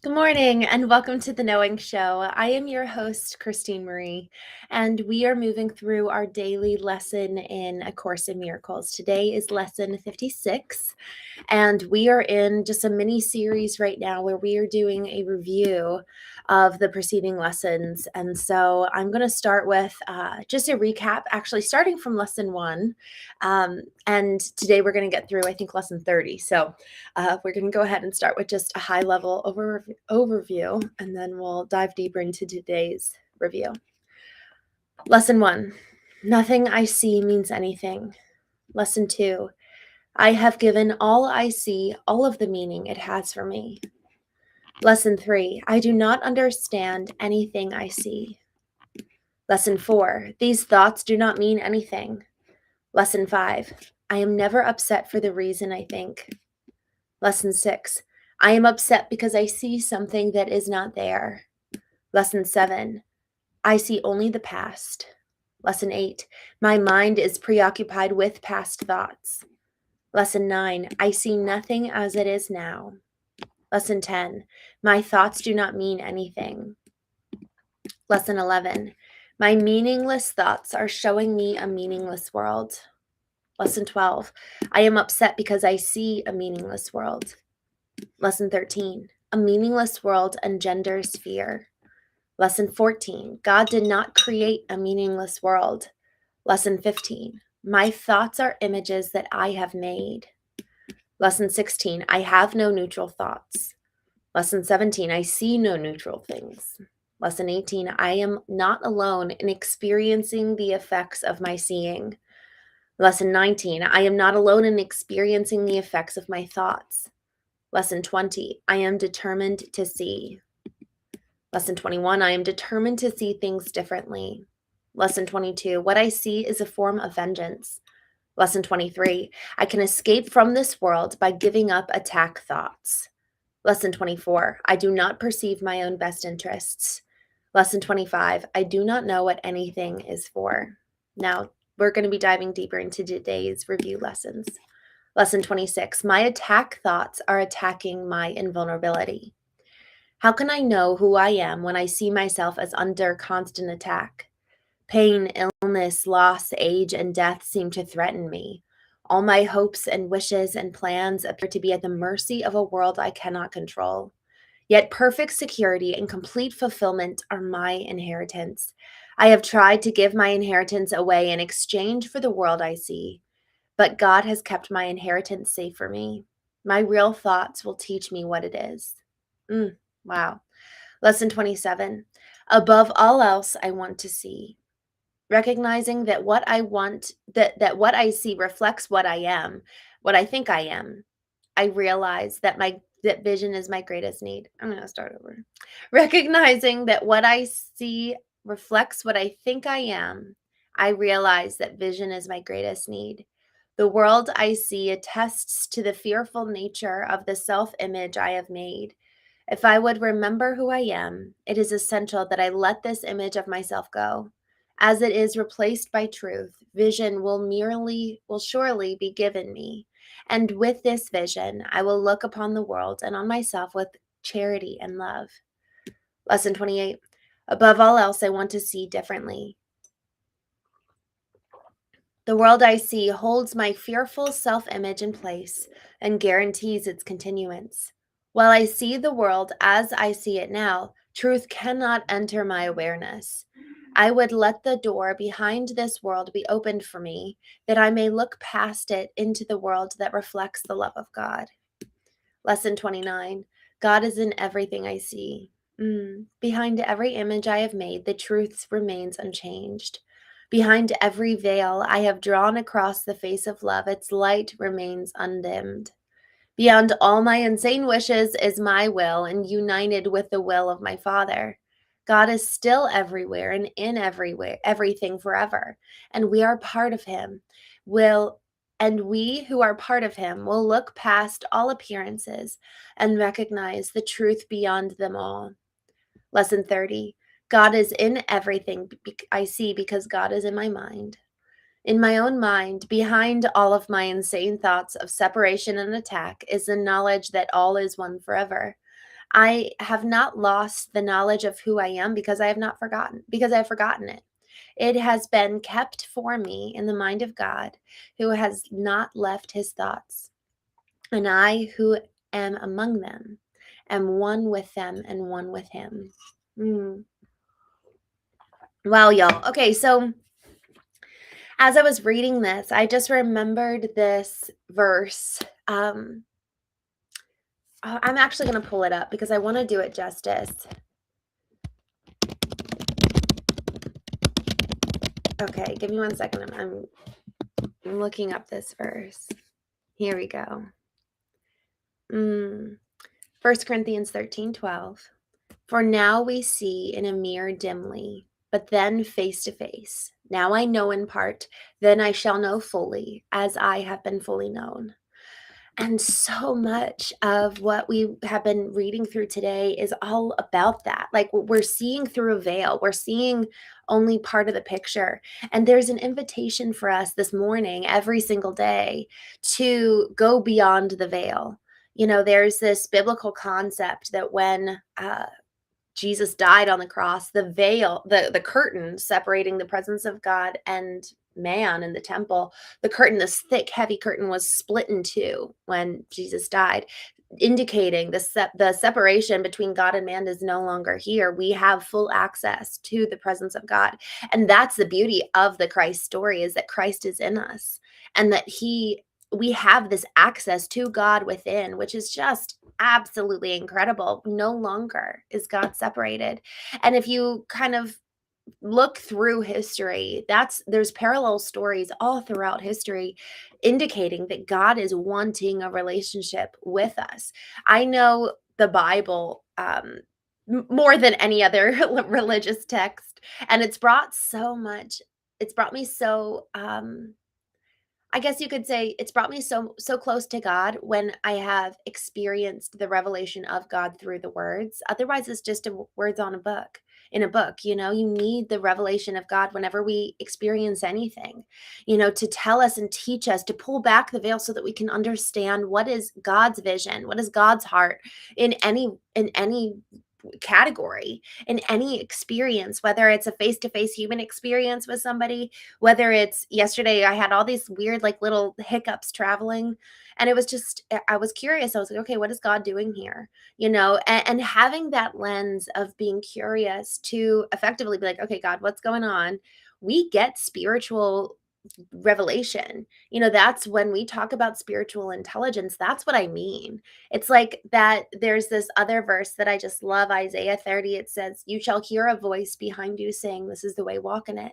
Good morning and welcome to the Knowing Show. I am your host, Christene Marie, and we are moving through our daily lesson in A Course in Miracles. Today is lesson 56, and we are in just a mini series right now where we are doing a review of the preceding lessons. And so I'm going to start with just a recap, actually starting from lesson 1. And today we're going to get through, I think, lesson 30. So we're going to go ahead and start with just a high level overview, and then we'll dive deeper into today's review. Lesson 1, nothing I see means anything. Lesson 2, I have given all I see all of the meaning it has for me. Lesson 3, I do not understand anything I see. Lesson 4, these thoughts do not mean anything. Lesson 5, I am never upset for the reason I think. Lesson 6, I am upset because I see something that is not there. Lesson 7, I see only the past. Lesson 8, my mind is preoccupied with past thoughts. Lesson 9, I see nothing as it is now. Lesson 10, my thoughts do not mean anything. Lesson 11, my meaningless thoughts are showing me a meaningless world. Lesson 12, I am upset because I see a meaningless world. Lesson 13, a meaningless world engenders fear. Lesson 14, God did not create a meaningless world. Lesson 15, my thoughts are images that I have made. Lesson 16, I have no neutral thoughts. Lesson 17, I see no neutral things. Lesson 18, I am not alone in experiencing the effects of my seeing. Lesson 19, I am not alone in experiencing the effects of my thoughts. Lesson 20, I am determined to see. Lesson 21, I am determined to see things differently. Lesson 22, what I see is a form of vengeance. Lesson 23, I can escape from this world by giving up attack thoughts. Lesson 24, I do not perceive my own best interests. Lesson 25, I do not know what anything is for. Now, we're going to be diving deeper into today's review lessons. Lesson 26, my attack thoughts are attacking my invulnerability. How can I know who I am when I see myself as under constant attack? Pain, illness, loss, age, and death seem to threaten me. All my hopes and wishes and plans appear to be at the mercy of a world I cannot control. Yet perfect security and complete fulfillment are my inheritance. I have tried to give my inheritance away in exchange for the world I see, but God has kept my inheritance safe for me. My real thoughts will teach me what it is. Wow. Lesson 27. Above all else, I want to see. Recognizing that what I want, that what I see reflects what I am, what I think I am. I realize that that vision is my greatest need. I'm going to start over. Recognizing that what I see reflects what I think I am, I realize that vision is my greatest need. The world I see attests to the fearful nature of the self-image I have made. If I would remember who I am, it is essential that I let this image of myself go. As it is replaced by truth, vision will surely be given me. And with this vision, I will look upon the world and on myself with charity and love. Lesson 28. Above all else, I want to see differently. The world I see holds my fearful self-image in place and guarantees its continuance. While I see the world as I see it now, truth cannot enter my awareness. I would let the door behind this world be opened for me, that I may look past it into the world that reflects the love of God. Lesson 29. God is in everything I see. Behind every image I have made, the truth remains unchanged. Behind every veil I have drawn across the face of love, its light remains undimmed. Beyond all my insane wishes is my will, and united with the will of my Father. God is still everywhere and in everything forever, and we are part of him. We who are part of him will look past all appearances and recognize the truth beyond them all. Lesson 30. God is in everything I see because God is in my mind. In my own mind, behind all of my insane thoughts of separation and attack, is the knowledge that all is one forever. I have not lost the knowledge of who I am because I have not forgotten, because I have forgotten it. It has been kept for me in the mind of God, who has not left his thoughts. And I, who am among them, am one with them and one with him. Mm. Wow, y'all. Okay, so as I was reading this, I just remembered this verse. I'm actually going to pull it up because I want to do it justice. Okay, give me 1 second. I'm looking up this verse. Here we go. 1 Corinthians 13:12. For now we see in a mirror dimly, but then face to face. Now I know in part, then I shall know fully, as I have been fully known. And so much of what we have been reading through today is all about that. Like we're seeing through a veil, we're seeing only part of the picture. And there's an invitation for us this morning, every single day, to go beyond the veil. There's this biblical concept that when Jesus died on the cross, the veil, the curtain separating the presence of God and man in the temple, the curtain, this thick, heavy curtain, was split in two when Jesus died, indicating the separation between God and man is no longer here. We have full access to the presence of God. And that's the beauty of the Christ story, is that Christ is in us and that we have this access to God within, which is just absolutely incredible. No longer is God separated. And if you kind of look through history, there's parallel stories all throughout history indicating that God is wanting a relationship with us. I know the Bible more than any other religious text, and it's brought me so I guess you could say it's brought me so close to God when I have experienced the revelation of God through the words. Otherwise, it's just words on a book. In a book, you need the revelation of God whenever we experience anything, to tell us and teach us, to pull back the veil so that we can understand what is God's vision, what is God's heart in any category, in any experience, whether it's a face-to-face human experience with somebody, whether it's yesterday I had all these weird like little hiccups traveling, and it was just, I was curious. I was like, okay, what is God doing here? And having that lens of being curious to effectively be like, okay, God, what's going on? We get spiritual revelation. That's when we talk about spiritual intelligence. That's what I mean. It's like that. There's this other verse that I just love, Isaiah 30. It says, you shall hear a voice behind you saying, this is the way, walk in it.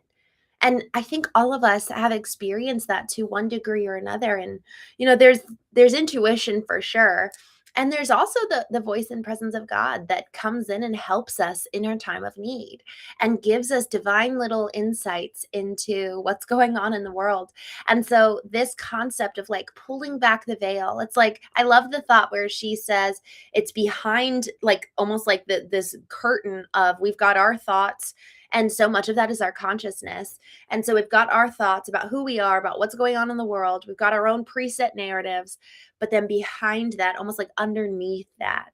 And I think all of us have experienced that to one degree or another. And there's intuition for sure, and there's also the voice and presence of God that comes in and helps us in our time of need and gives us divine little insights into what's going on in the world. And so this concept of like pulling back the veil, it's like, I love the thought where she says it's behind, like almost like this curtain of, we've got our thoughts, and so much of that is our consciousness. And so we've got our thoughts about who we are, about what's going on in the world. We've got our own preset narratives. But then behind that, almost like underneath that,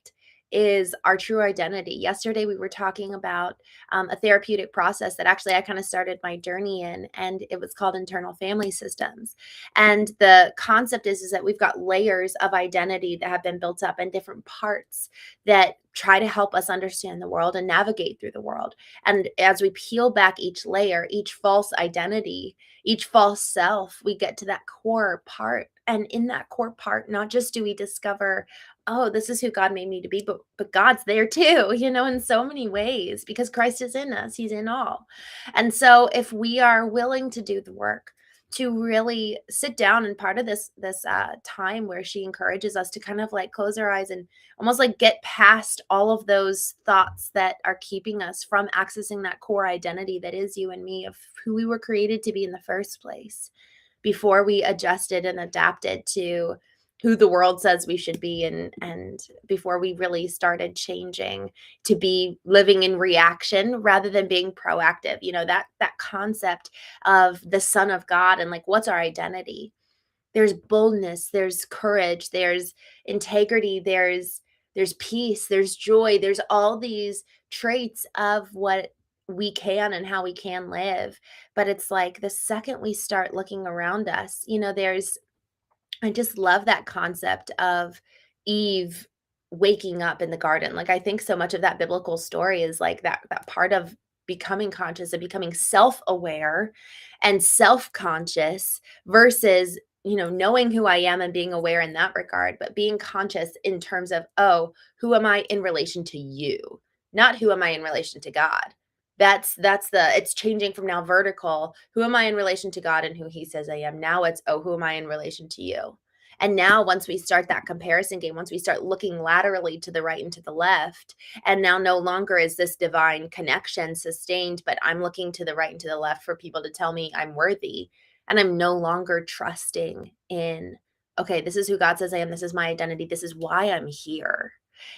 is our true identity. Yesterday, we were talking about a therapeutic process that actually I kind of started my journey in, and it was called internal family systems. And the concept is that we've got layers of identity that have been built up in different parts that try to help us understand the world and navigate through the world. And as we peel back each layer, each false identity, each false self, we get to that core part. And in that core part, not just do we discover, oh, this is who God made me to be, but God's there too, in so many ways, because Christ is in us. He's in all. And so if we are willing to do the work, to really sit down, and part of this time where she encourages us to kind of like close our eyes and almost like get past all of those thoughts that are keeping us from accessing that core identity that is you and me, of who we were created to be in the first place, before we adjusted and adapted to who the world says we should be, and before we really started changing to be living in reaction rather than being proactive. That concept of the Son of God, and like, what's our identity? There's boldness, there's courage, there's integrity, there's there's peace, there's joy, there's all these traits of what we can and how we can live. But it's like the second we start looking around us, there's I just love that concept of Eve waking up in the garden. Like, I think so much of that biblical story is like that part of becoming conscious and becoming self-aware and self-conscious versus, knowing who I am and being aware in that regard, but being conscious in terms of, oh, who am I in relation to you? Not who am I in relation to God. It's changing from now vertical. Who am I in relation to God and who he says I am? Now it's, oh, who am I in relation to you? And now once we start that comparison game, once we start looking laterally to the right and to the left, and now no longer is this divine connection sustained, but I'm looking to the right and to the left for people to tell me I'm worthy. And I'm no longer trusting in, okay, this is who God says I am. This is my identity. This is why I'm here.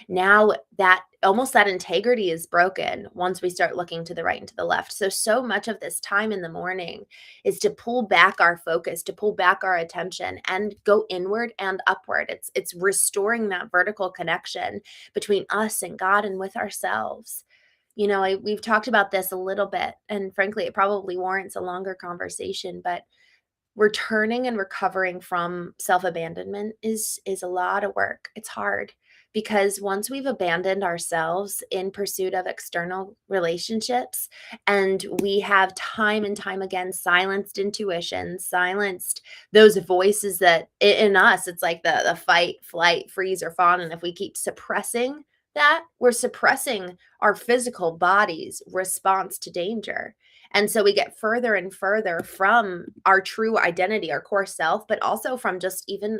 Now that integrity is broken once we start looking to the right and to the left. So much of this time in the morning is to pull back our focus, to pull back our attention and go inward and upward. It's restoring that vertical connection between us and God and with ourselves. We've talked about this a little bit, and frankly, it probably warrants a longer conversation, but returning and recovering from self-abandonment is a lot of work. It's hard because once we've abandoned ourselves in pursuit of external relationships, and we have time and time again silenced intuition, silenced those voices that in us, it's like the fight, flight, freeze, or fawn. And if we keep suppressing that, we're suppressing our physical body's response to danger. And so we get further and further from our true identity, our core self, but also from just even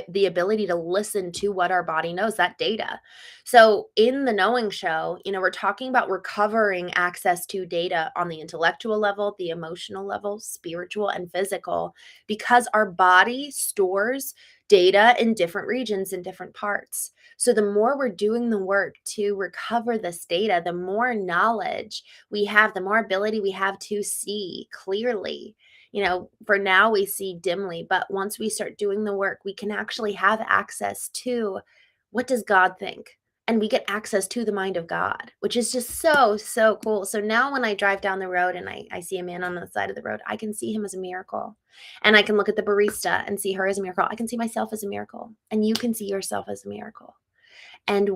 the ability to listen to what our body knows, that data. So in the Knowing Show, we're talking about recovering access to data on the intellectual level, the emotional level, spiritual, and physical, because our body stores data in different regions, in different parts. So the more we're doing the work to recover this data, the more knowledge we have, the more ability we have to see clearly. For now we see dimly, but once we start doing the work, we can actually have access to what does God think? And we get access to the mind of God, which is just so, so cool. So now when I drive down the road and I see a man on the side of the road, I can see him as a miracle. And I can look at the barista and see her as a miracle. I can see myself as a miracle. And you can see yourself as a miracle. And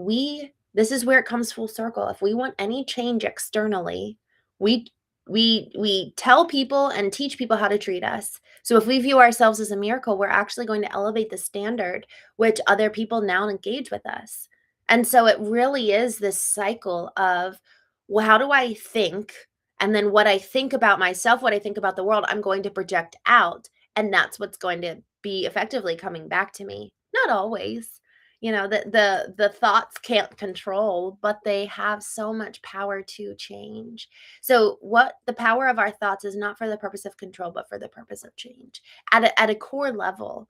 this is where it comes full circle. If we want any change externally, we we tell people and teach people how to treat us. So if we view ourselves as a miracle, we're actually going to elevate the standard which other people now engage with us. And so it really is this cycle of, well, how do I think? And then what I think about myself, what I think about the world, I'm going to project out. And that's what's going to be effectively coming back to me. Not always. The thoughts can't control, but they have so much power to change. So what the power of our thoughts is not for the purpose of control, but for the purpose of change at a core level.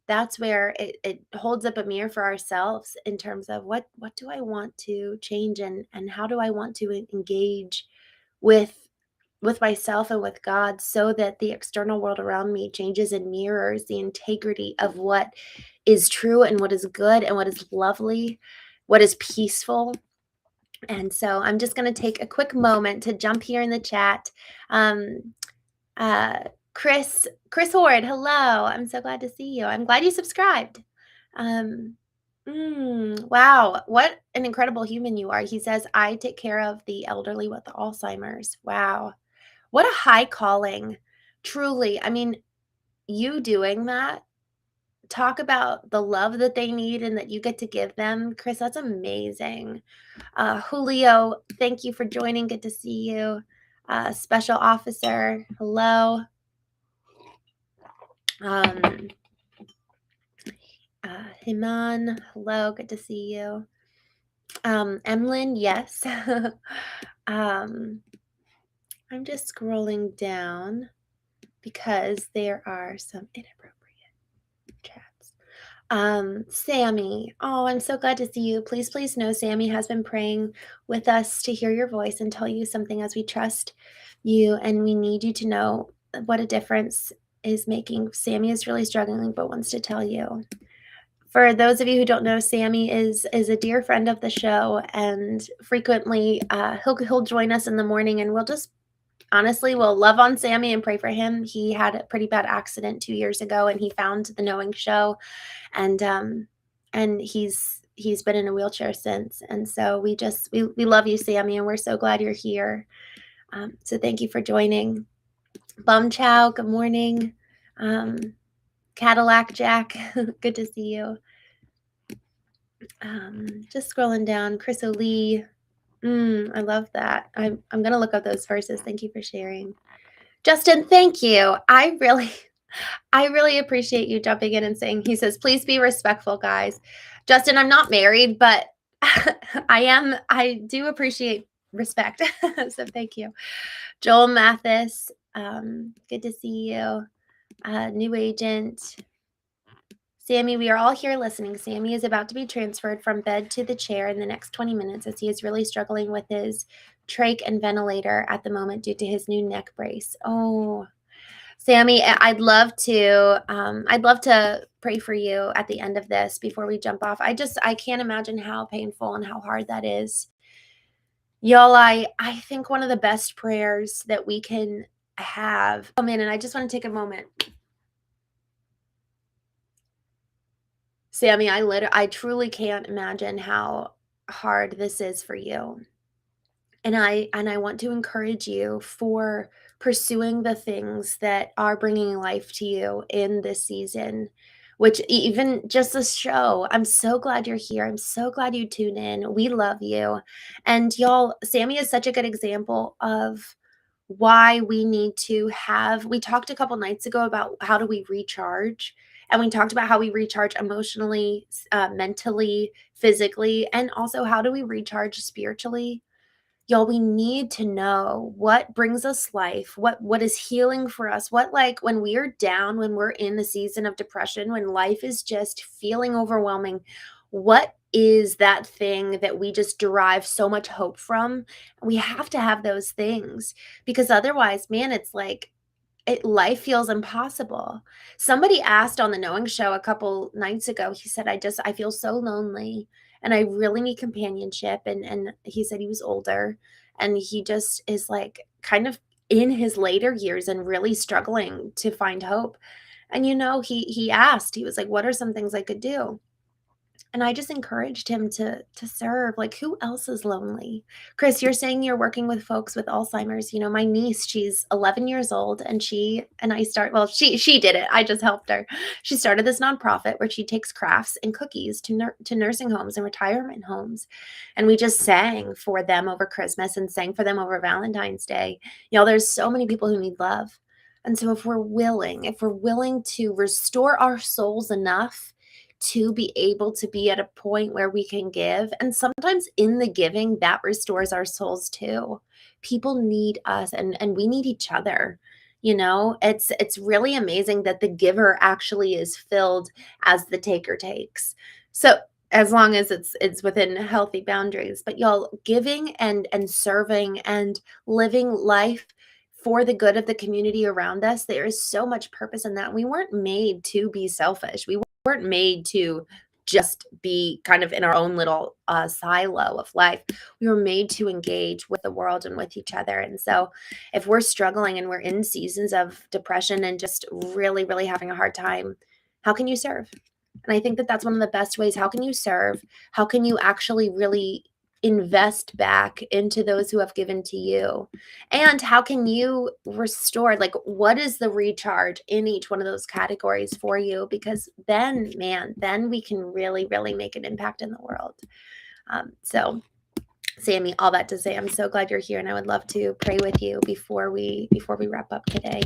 That's where it holds up a mirror for ourselves in terms of what do I want to change, and how do I want to engage with myself and with God, so that the external world around me changes and mirrors the integrity of what is true and what is good and what is lovely, what is peaceful. And so I'm just going to take a quick moment to jump here in the chat. Um, uh, Chris Horde, hello. I'm so glad to see you. I'm glad you subscribed. Wow, what an incredible human you are. He says, I take care of the elderly with Alzheimer's. Wow. What a high calling. Truly. I mean, you doing that, talk about the love that they need and that you get to give them. Chris, that's amazing. Julio, thank you for joining. Good to see you. Special officer, hello. Himan, hello. Good to see you. Emlyn, yes. I'm just scrolling down because there are some inappropriate chats. Sammy, oh, I'm so glad to see you. Please know Sammy has been praying with us to hear your voice and tell you something, as we trust you and we need you to know what a difference is making. Sammy is really struggling, but wants to tell you. For those of you who don't know, Sammy is a dear friend of the show, and frequently he'll join us in the morning, and we'll just honestly we'll love on Sammy and pray for him. He had a pretty bad accident 2 years ago, and he found the Knowing Show, and he's been in a wheelchair since. And so we love you, Sammy, and we're so glad you're here. So thank you for joining. Bum Chow, good morning. Cadillac Jack, good to see you. Just scrolling down, Chris O'Lee. I love that. I'm gonna look up those verses. Thank you for sharing. Justin, thank you. I really appreciate you jumping in and saying, he says, please be respectful, guys. Justin, I'm not married, but I do appreciate respect. So thank you. Joel Mathis, good to see you. New agent. Sammy, we are all here listening. Sammy is about to be transferred from bed to the chair in the next 20 minutes as he is really struggling with his trach and ventilator at the moment due to his new neck brace. Oh, Sammy, I'd love to pray for you at the end of this before we jump off. I can't imagine how painful and how hard that is. Y'all, I think one of the best prayers that we can have. Oh man, and I just want to take a moment. Sammy, I truly can't imagine how hard this is for you. And I want to encourage you for pursuing the things that are bringing life to you in this season, which even just this show, I'm so glad you're here. I'm so glad you tune in. We love you. And y'all, Sammy is such a good example of why we need to have, we talked a couple nights ago about how do we recharge, and we talked about how we recharge emotionally, mentally, physically, and also how do we recharge spiritually. Y'all, we need to know what brings us life, what is healing for us, what, like, when we are down, when we're in the season of depression, when life is just feeling overwhelming, what is that thing that we just derive so much hope from? We have to have those things, because otherwise, man, it's like life feels impossible. Somebody asked on the Knowing Show a couple nights ago, he said, I feel so lonely and I really need companionship. And he said he was older and he just is like kind of in his later years and really struggling to find hope. And he asked, he was like, what are some things I could do? And I just encouraged him to serve. Like, who else is lonely? Chris, you're saying you're working with folks with Alzheimer's. My niece, she's 11 years old, and she did it. I just helped her. She started this nonprofit where she takes crafts and cookies to nursing homes and retirement homes. And we just sang for them over Christmas and sang for them over Valentine's Day. There's so many people who need love. And so if we're willing to restore our souls enough to be able to be at a point where we can give. And sometimes in the giving, that restores our souls too. People need us and we need each other. It's really amazing that the giver actually is filled as the taker takes. So as long as it's within healthy boundaries. But y'all, giving and serving and living life for the good of the community around us, there is so much purpose in that. We weren't made to be selfish. We weren't made to just be kind of in our own little silo of life. We were made to engage with the world and with each other. And so if we're struggling and we're in seasons of depression and just really, really having a hard time, how can you serve? And I think that that's one of the best ways. How can you serve? How can you actually really invest back into those who have given to you? And how can you restore, like, what is the recharge in each one of those categories for you? Because then we can really, really make an impact in the world. So Sammy, all that to say, I'm so glad you're here, and I would love to pray with you before we wrap up today.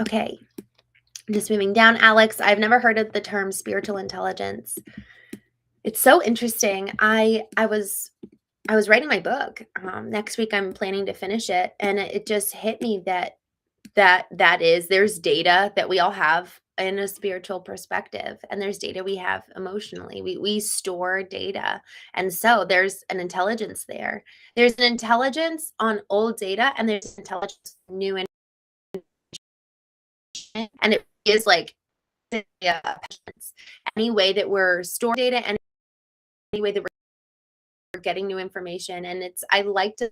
Okay, just moving down. Alex, I've never heard of the term spiritual intelligence. It's so interesting. I was writing my book. Next week, I'm planning to finish it, and it just hit me that there's data that we all have in a spiritual perspective, and there's data we have emotionally. We store data, and so there's an intelligence there. There's an intelligence on old data, and there's intelligence on new information, and it is like passions. Any way that we're storing data, any way that we're getting new information, and I like to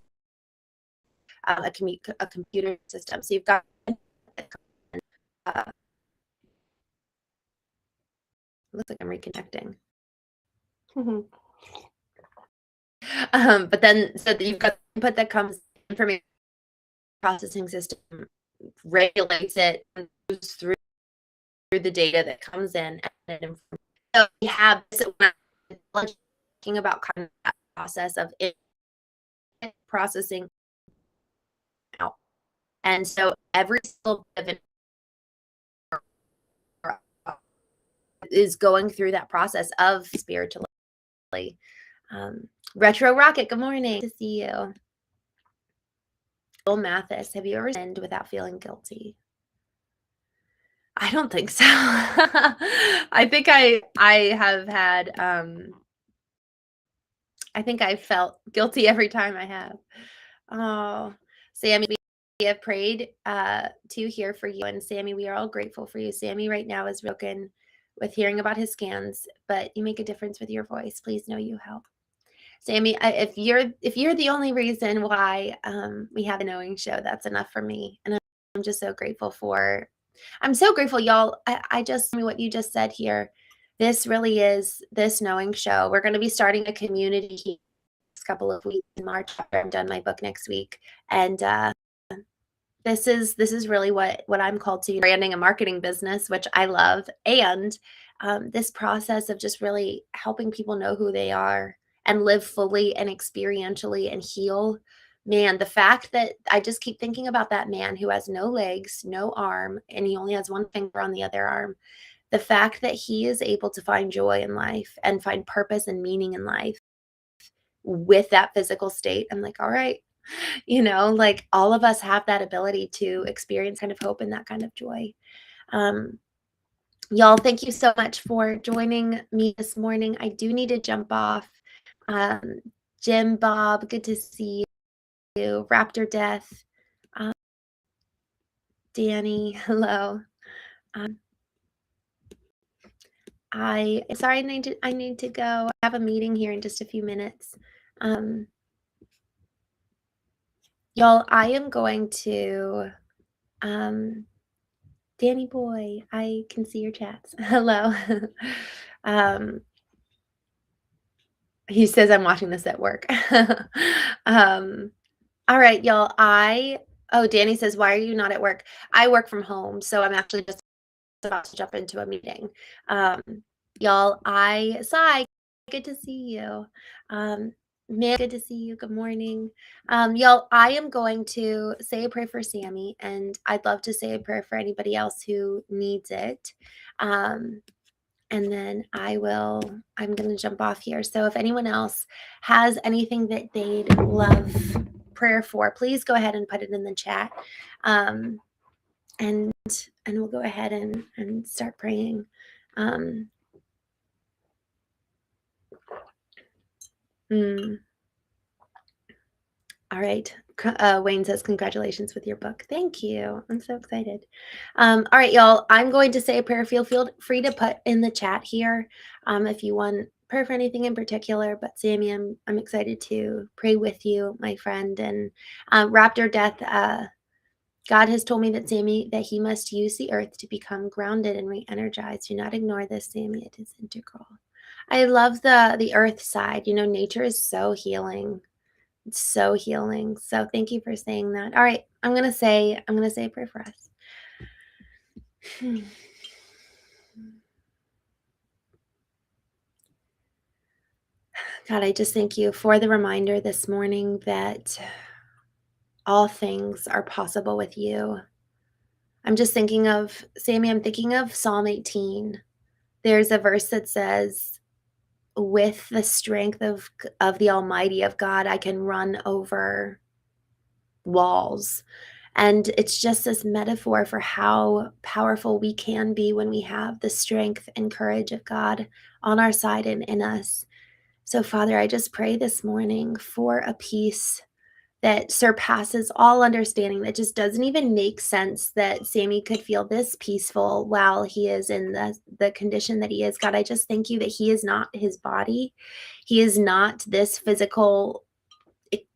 a computer system. So you've got uh, looks like I'm reconnecting. But then so that you've got input that comes information processing system regulates it and moves through the data that comes in, and so we have this talking about kind of that process of it processing out. And so every single bit of is going through that process of spiritually. Retro Rocket, good morning. Good to see you. Bill Mathis, have you ever sinned without feeling guilty? I don't think so. I think I have had I think I felt guilty every time I have. Oh, Sammy, we have prayed to hear for you. And Sammy, we are all grateful for you. Sammy right now is broken with hearing about his scans, but you make a difference with your voice. Please know you help. Sammy, if you're the only reason why we have a knowing show, that's enough for me. And I'm just so grateful I'm so grateful, y'all. I just what you just said here. This really is this knowing show. We're going to be starting a community couple of weeks in March after I'm done my book next week. And this is really what I'm called to, branding a marketing business, which I love. And this process of just really helping people know who they are and live fully and experientially and heal. Man, the fact that I just keep thinking about that man who has no legs, no arm, and he only has one finger on the other arm. The fact that he is able to find joy in life and find purpose and meaning in life with that physical state. I'm like, all right, like all of us have that ability to experience kind of hope and that kind of joy. Y'all, thank you so much for joining me this morning. I do need to jump off. Jim, Bob, good to see you. Raptor Death, Danny, hello. Sorry, I need to go. I have a meeting here in just a few minutes. Y'all, I am going to Danny boy, I can see your chats. Hello. He says I'm watching this at work. All right, y'all. Danny says, why are you not at work? I work from home, so I'm actually just about to jump into a meeting. Y'all, Sai, good to see you. Man, good to see you. Good morning. Y'all, I am going to say a prayer for Sammy, and I'd love to say a prayer for anybody else who needs it. And then I'm going to jump off here. So if anyone else has anything that they'd love prayer for, please go ahead and put it in the chat. And we'll go ahead and start praying. All right. Wayne says, congratulations with your book. Thank you. I'm so excited. All right, y'all. I'm going to say a prayer. Feel free to put in the chat here if you want prayer for anything in particular. But Sammy, I'm excited to pray with you, my friend. And Raptor Death, God has told me that Sammy, that he must use the earth to become grounded and re-energized. Do not ignore this, Sammy. It is integral. I love the earth side. Nature is so healing. It's so healing. So thank you for saying that. All right, I'm gonna say a prayer for us. God, I just thank you for the reminder this morning that all things are possible with you. I'm just thinking of, Sammy, I'm thinking of Psalm 18. There's a verse that says, with the strength of the Almighty, of God, I can run over walls. And it's just this metaphor for how powerful we can be when we have the strength and courage of God on our side and in us. So, Father, I just pray this morning for a peace that surpasses all understanding, that just doesn't even make sense, that Sammy could feel this peaceful while he is in the condition that he is. God, I just thank you that he is not his body. He is not this physical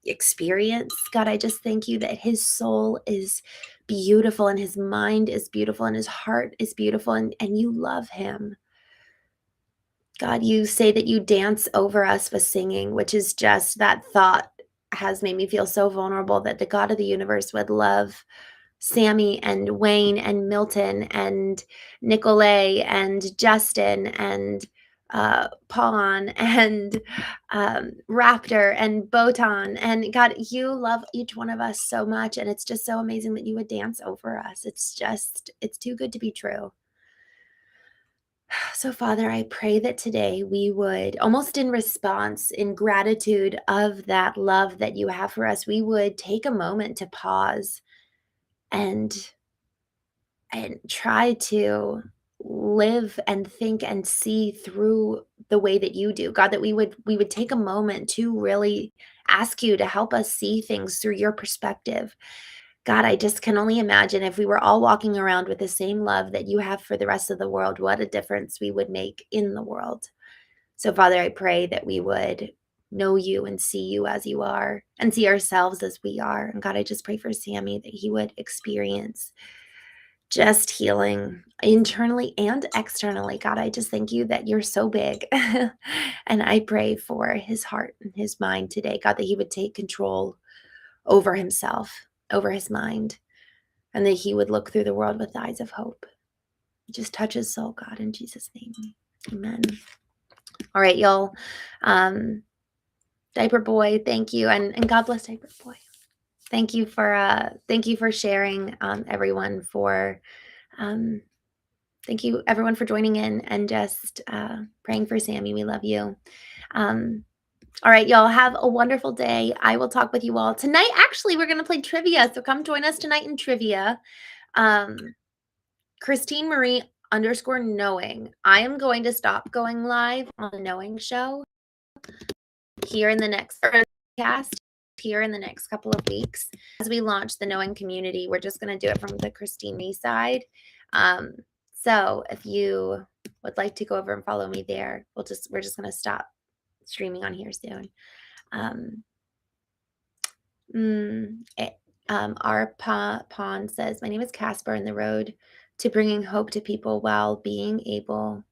experience. God, I just thank you that his soul is beautiful and his mind is beautiful and his heart is beautiful, and you love him. God, you say that you dance over us with singing, which is just, that thought has made me feel so vulnerable, that the God of the universe would love Sammy and Wayne and Milton and Nicolay and Justin and Pawn and Raptor and Botan. And God, you love each one of us so much. And it's just so amazing that you would dance over us. It's too good to be true. So, Father, I pray that today we would, almost in response, in gratitude of that love that you have for us, we would take a moment to pause and try to live and think and see through the way that you do. God, that we would take a moment to really ask you to help us see things through your perspective. God, I just can only imagine if we were all walking around with the same love that you have for the rest of the world, what a difference we would make in the world. So, Father, I pray that we would know you and see you as you are and see ourselves as we are. And God, I just pray for Sammy that he would experience just healing internally and externally. God, I just thank you that you're so big. And I pray for his heart and his mind today, God, that he would take control over himself, over his mind, and that he would look through the world with eyes of hope. Just touch his soul, God, in Jesus' name. Amen. All right, y'all. Diaper Boy, thank you. And God bless Diaper Boy. Thank you for sharing, everyone, for thank you everyone for joining in and just praying for Sammy. We love you. All right, y'all, have a wonderful day. I will talk with you all tonight. Actually, we're going to play trivia, so come join us tonight in trivia. Christene Marie _knowing. I am going to stop going live on the Knowing Show here in the next cast here in the next couple of weeks as we launch the Knowing community. We're just going to do it from the Christene Marie side. So if you would like to go over and follow me there, we're just going to stop streaming on here soon. Our Pawn says, my name is Casper, and the road to bringing hope to people while being able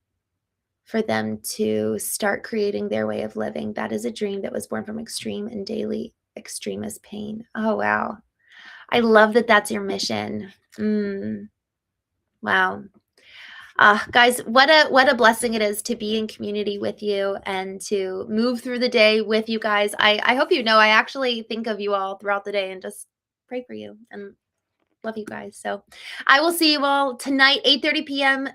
for them to start creating their way of living. That is a dream that was born from extreme and daily extremist pain. Oh, wow. I love that that's your mission. Wow. Guys, what a blessing it is to be in community with you and to move through the day with you guys. I hope you know I actually think of you all throughout the day and just pray for you and love you guys. So I will see you all tonight, 8:30 p.m.